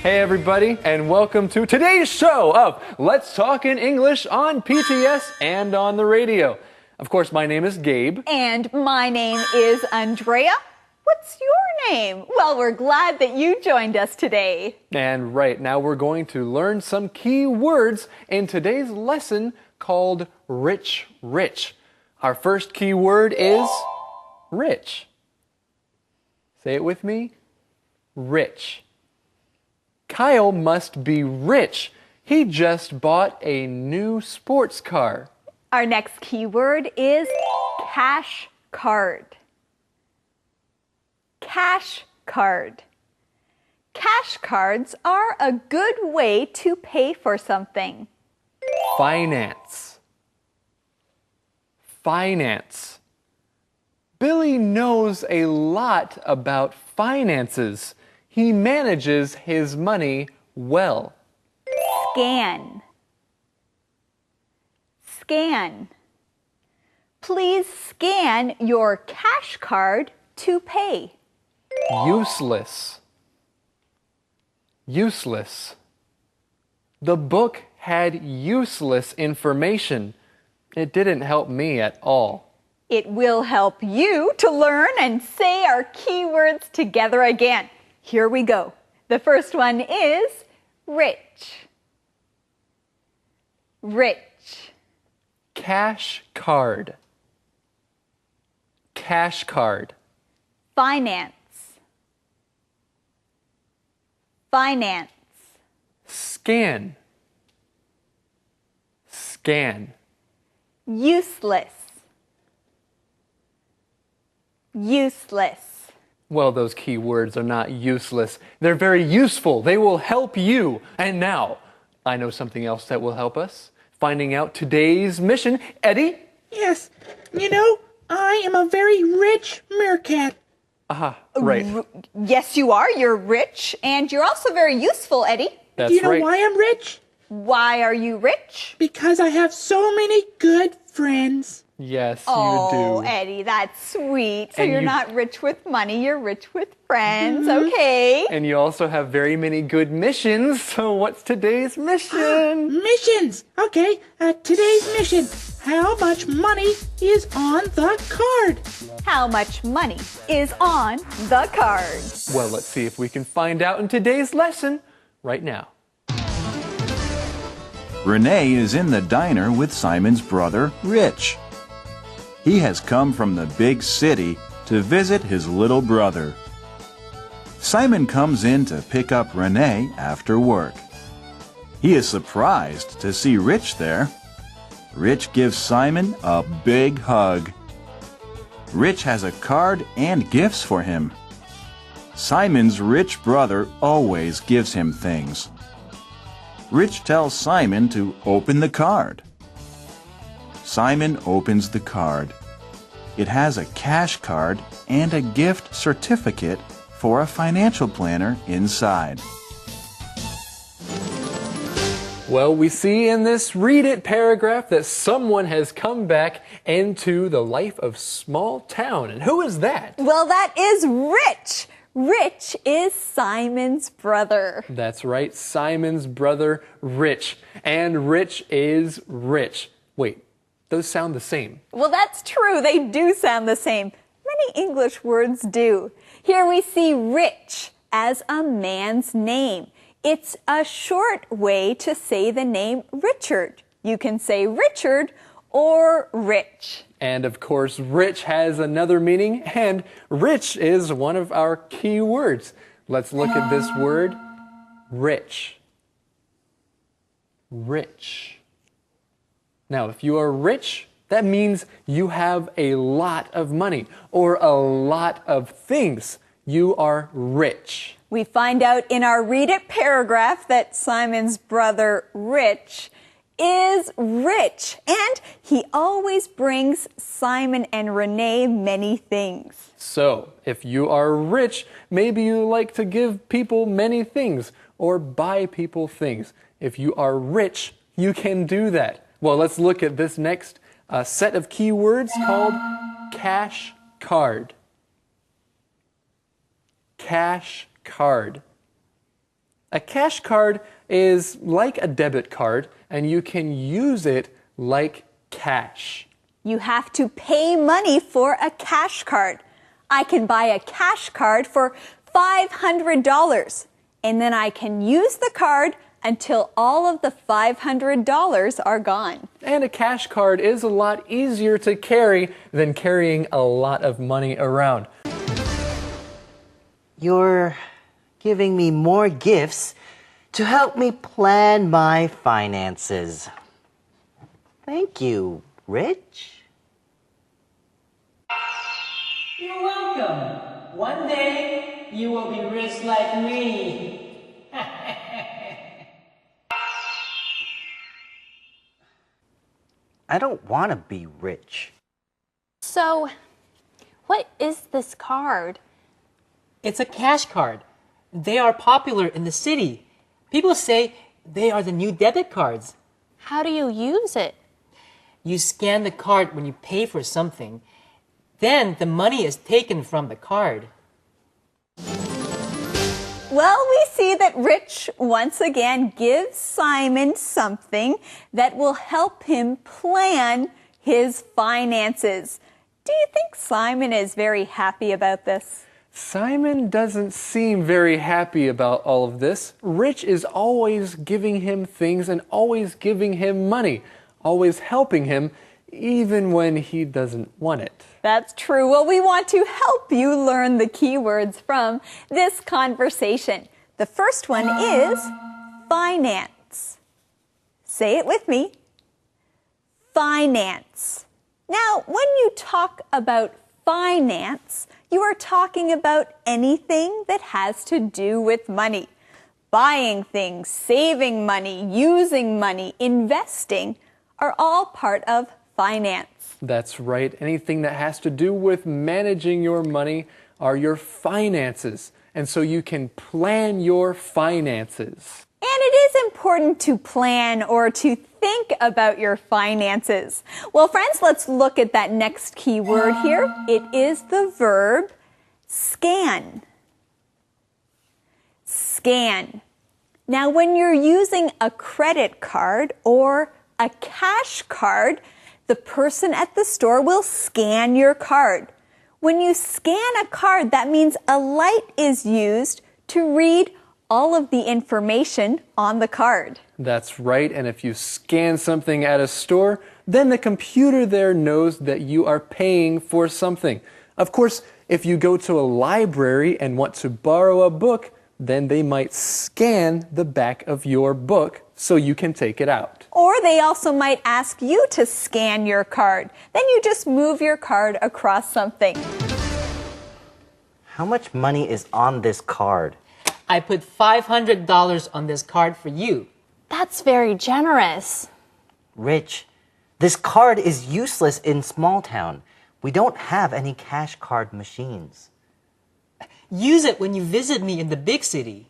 Hey everybody, and welcome to today's show of Let's Talk in English on PTS and on the radio. Of course, my name is Gabe. And my name is Andrea. What's your name? Well, we're glad that you joined us today. And right now we're going to learn some key words in today's lesson called rich. Our first key word is rich. Say it with me. Rich. Kyle must be rich. He just bought a new sports car. Our next key word is cash card. Cash card. Cash cards are a good way to pay for something. Finance. Finance. Billy knows a lot about finances. He manages his money well. Scan. Scan. Please scan your cash card to pay. Useless. Useless. The book had useless information. It didn't help me at all. It will help you to learn and say our keywords together again. Here we go. The first one is rich. Rich. Cash card. Cash card. Finance. Finance. Scan. Scan. Useless. Useless. Well, those key words are not useless. They're very useful. They will help you. And now, I know something else that will help us. Finding out today's mission. Eddie? Yes. You know, I am a very rich meerkat. Right. Yes, you are. You're rich. And you're also very useful, Eddie. That's Do you know right. why I'm rich? Why are you rich? Because I have so many good friends. Yes, Oh, you do. Eddie, that's sweet. So And you're you- not rich with money, you're rich with friends. Okay. And you also have very many good missions. So what's today's mission? Missions. Okay, today's mission. How much money is on the card? How much money is on the card? Well, let's see if we can find out in today's lesson right now. Renee is in the diner with Simon's brother, Rich. He has come from the big city to visit his little brother. Simon comes in to pick up Renee after work. He is surprised to see Rich there. Rich gives Simon a big hug. Rich has a card and gifts for him. Simon's rich brother always gives him things. Rich tells Simon to open the card. Simon opens the card. It has a cash card and a gift certificate for a financial planner inside. Well, we see in this Read It paragraph that someone has come back into the life of small town. And who is that? Well, that is Rich. Rich is Simon's brother. That's right, Simon's brother, Rich. And Rich is rich. Wait, those sound the same. Well, that's true. They do sound the same. Many English words do. Here we see rich as a man's name. It's a short way to say the name Richard. You can say Richard or Rich. And of course, rich has another meaning, and rich is one of our key words. Let's look at this word, rich. Rich. Now, if you are rich, that means you have a lot of money or a lot of things. You are rich. We find out in our Read It paragraph that Simon's brother, Rich, is rich, and he always brings Simon and Renee many things. So, if you are rich, maybe you like to give people many things or buy people things. If you are rich, you can do that. Well, let's look at this next set of keywords called cash card. Cash card. A cash card is like a debit card, and you can use it like cash. You have to pay money for a cash card. I can buy a cash card for $500, and then I can use the card until all of the $500 are gone. And a cash card is a lot easier to carry than carrying a lot of money around. You're giving me more gifts to help me plan my finances. Thank you, Rich. You're welcome. One day, you will be rich like me. I don't want to be rich. So, what is this card? It's a cash card. They are popular in the city. People say they are the new debit cards. How do you use it? You scan the card when you pay for something. Then the money is taken from the card. Well, we see that Rich once again gives Simon something that will help him plan his finances. Do you think Simon is very happy about this? Simon doesn't seem very happy about all of this. Rich is always giving him things and always giving him money, always helping him, even when he doesn't want it. That's true. Well, we want to help you learn the keywords from this conversation. The first one is finance. Say it with me. Finance. Now, when you talk about finance, you are talking about anything that has to do with money. Buying things, saving money, using money, investing are all part of finance. That's right. Anything that has to do with managing your money are your finances. And so you can plan your finances. And it is important to plan or to think about your finances. Well, friends, let's look at that next key word here. It is the verb scan. Scan. Now, when you're using a credit card or a cash card, the person at the store will scan your card. When you scan a card, that means a light is used to read all of the information on the card. That's right. And if you scan something at a store, then the computer there knows that you are paying for something. Of course, if you go to a library and want to borrow a book, then they might scan the back of your book so you can take it out. Or they also might ask you to scan your card. Then you just move your card across something. How much money is on this card? I put $500 on this card for you. That's very generous. Rich, this card is useless in small town. We don't have any cash card machines. Use it when you visit me in the big city.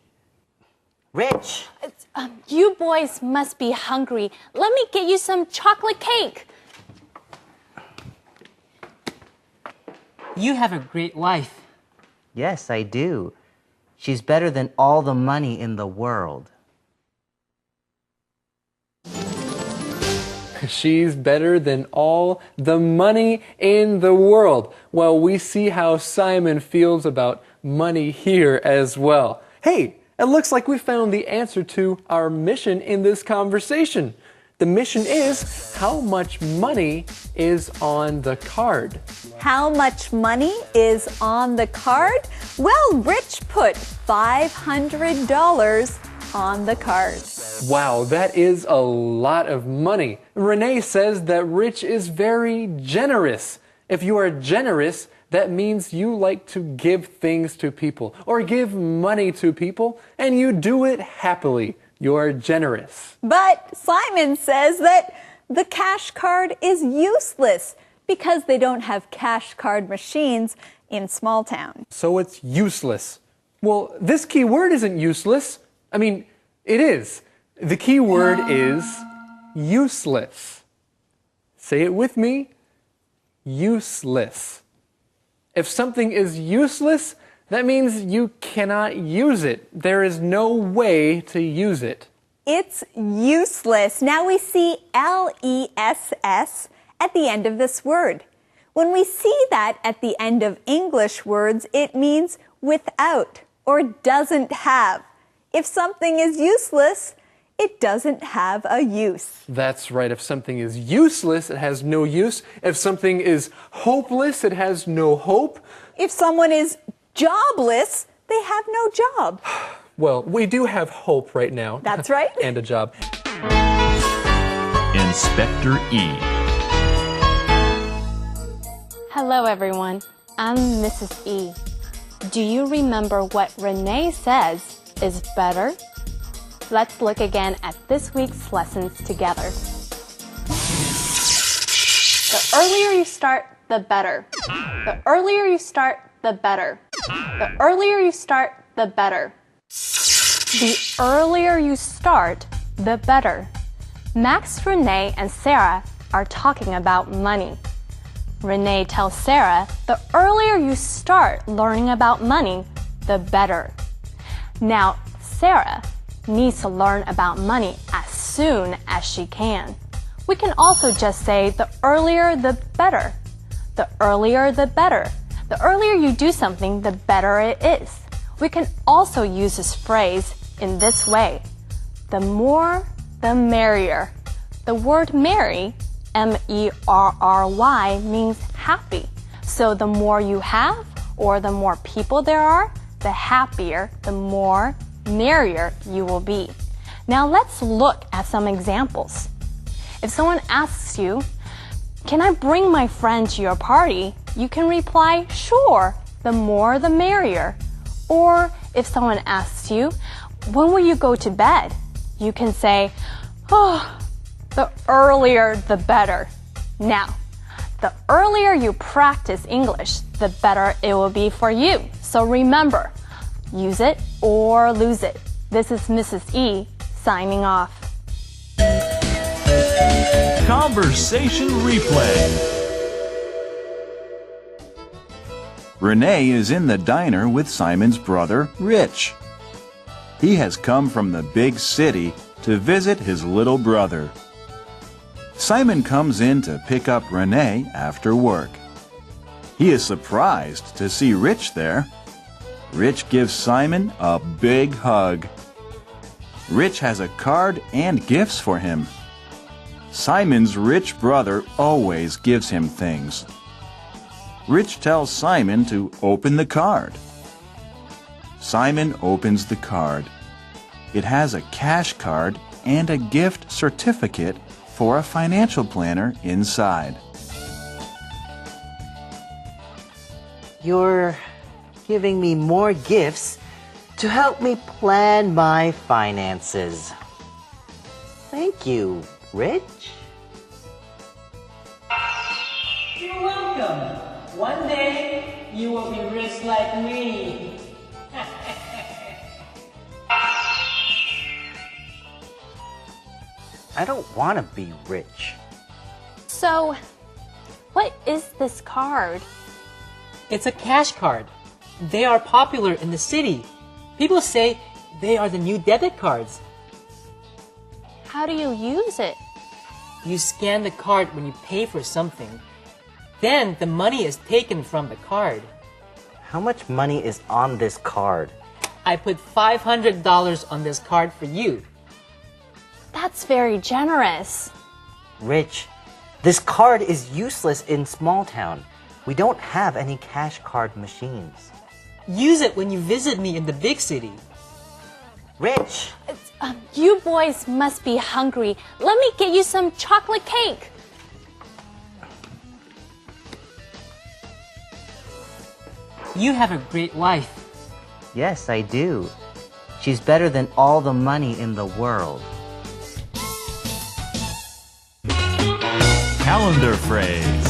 Rich! You boys must be hungry. Let me get you some chocolate cake. You have a great wife. Yes, I do. She's better than all the money in the world. She's better than all the money in the world. Well, we see how Simon feels about money here as well. Hey, it looks like we found the answer to our mission in this conversation. The mission is, how much money is on the card? How much money is on the card? Well, Rich put $500 on the card. Wow, that is a lot of money. Renee says that Rich is very generous. If you are generous, that means you like to give things to people or give money to people, and you do it happily. You're generous. But Simon says that the cash card is useless because they don't have cash card machines in small town. So it's useless. Well, this key word isn't useless. I mean, it is. The key word is useless. Say it with me. Useless. If something is useless, That means you cannot use it. There is no way to use it. It's useless. Now we see L-E-S-S at the end of this word. When we see that at the end of English words, it means without or doesn't have. If something is useless, it doesn't have a use. That's right. If something is useless, it has no use. If something is hopeless, it has no hope. If someone is jobless, they have no job. Well, we do have hope right now. That's right. And a job. Inspector E. Hello, everyone. I'm Mrs. E. Do you remember what Renee says is better? Let's look again at this week's lessons together. The earlier you start, the better. The earlier you start, the better. The earlier you start, the better. The earlier you start, the better. Max, Renee, and Sarah are talking about money. Renee tells Sarah, the earlier you start learning about money, the better. Now, Sarah needs to learn about money as soon as she can. We can also just say the earlier the better. The earlier the better. The earlier you do something, the better it is. We can also use this phrase in this way. The more, the merrier. The word merry, M-E-R-R-Y, means happy. So the more you have, or the more people there are, the happier, the more merrier you will be. Now let's look at some examples. If someone asks you, "Can I bring my friend to your party?" you can reply, "Sure, the more the merrier." Or if someone asks you, "When will you go to bed?" you can say, "Oh, the earlier the better." Now, the earlier you practice English, the better it will be for you. So remember, use it or lose it. This is Mrs. E signing off. Conversation replay. Renee is in the diner with Simon's brother, Rich. He has come from the big city to visit his little brother. Simon comes in to pick up Renee after work. He is surprised to see Rich there. Rich gives Simon a big hug. Rich has a card and gifts for him. Simon's rich brother always gives him things. Rich tells Simon to open the card. Simon opens the card. It has a cash card and a gift certificate for a financial planner inside. You're giving me more gifts to help me plan my finances. Thank you, Rich. You're welcome. One day, you will be rich like me. I don't want to be rich. So, what is this card? It's a cash card. They are popular in the city. People say they are the new debit cards. How do you use it? You scan the card when you pay for something. Then the money is taken from the card. How much money is on this card? I put $500 on this card for you. That's very generous. Rich, this card is useless in small town. We don't have any cash card machines. Use it when you visit me in the big city. Rich! You boys must be hungry. Let me get you some chocolate cake. You have a great wife. Yes, I do. She's better than all the money in the world. Calendar phrase.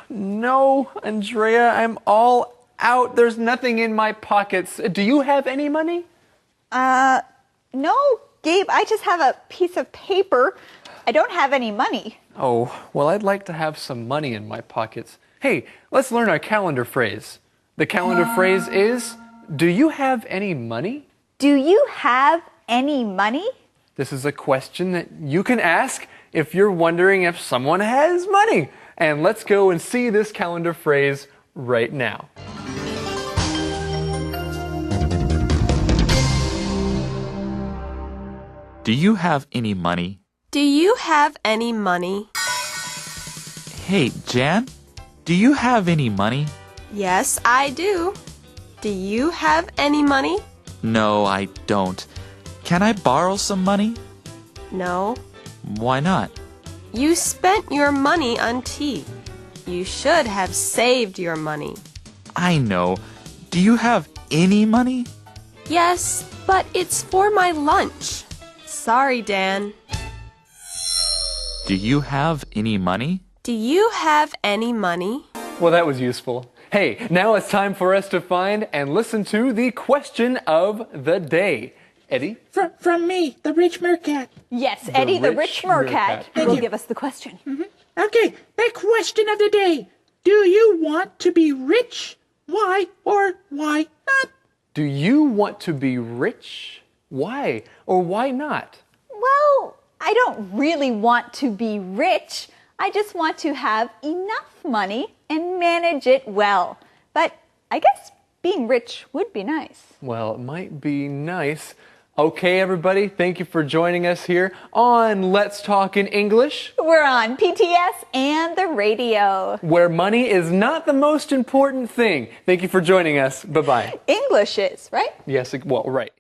No, Andrea, I'm all out. There's nothing in my pockets. Do you have any money? No, Gabe, I just have a piece of paper. I don't have any money. Oh, well, I'd like to have some money in my pockets. Hey, let's learn our calendar phrase. The calendar phrase is, do you have any money? Do you have any money? This is a question that you can ask if you're wondering if someone has money. And let's go and see this calendar phrase right now. Do you have any money? Do you have any money? Hey, Jan, do you have any money? Yes, I do. Do you have any money? No, I don't. Can I borrow some money? No. Why not? You spent your money on tea. You should have saved your money. I know. Do you have any money? Yes, but it's for my lunch. Sorry, Dan. Do you have any money? Do you have any money? Well, that was useful. Hey, now it's time for us to find and listen to the question of the day. Eddie? From me, the rich meerkat. Yes, Eddie, the rich meerkat, Thank will you. give us the question. Okay, the question of the day. Do you want to be rich? Why or why not? Do you want to be rich? Why or why not? Well, I don't really want to be rich. I just want to have enough money and manage it well. But I guess being rich would be nice. Well, it might be nice. Okay, everybody, thank you for joining us here on Let's Talk in English, We're on PTS and the radio. where money is not the most important thing. Thank you for joining us. Bye-bye. English is, right? Yes, well, right.